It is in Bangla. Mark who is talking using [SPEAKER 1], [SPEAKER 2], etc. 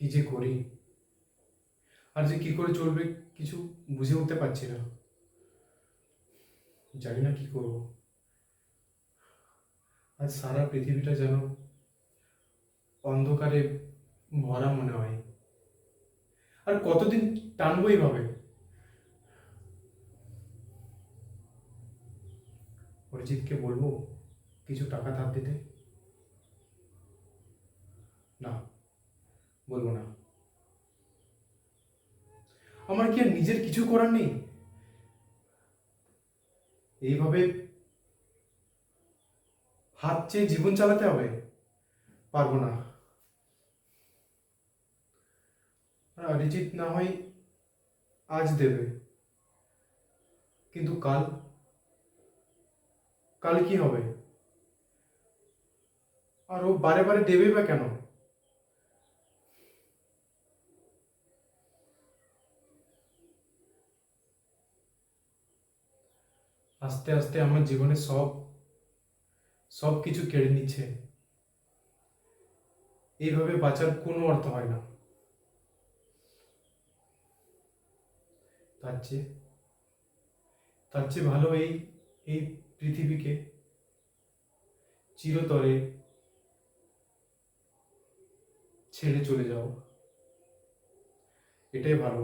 [SPEAKER 1] কি যে করি আর যে কি করে চলবে কিছু বুঝে উঠতে পারছি না। জানি না কি করব। আজ সারা পৃথিবীটা যেন অন্ধকারে ভরা মনে হয়। আর কতদিন টানবো এইভাবে? অরিজিৎকে বলবো কিছু টাকা ধার দিতে? না, বলবো না। আমার কি আর নিজের কিছু করার নেই? এইভাবে হাত চেয়ে জীবন চালাতে হবে? পারবো না। আর অরিজিৎ না হয় আজ দেবে, কিন্তু কাল, কাল কি হবে? আর ও বারে বারে দেবে বা কেন? আস্তে আস্তে আমার জীবনে সব সব কিছু কেড়ে নিচ্ছে। এইভাবে বাঁচার কোনো অর্থ হয় না। তার চেয়ে তার চেয়ে ভালো এই এই পৃথিবীকে চিরতরে ছেড়ে চলে যাও, এটাই ভালো।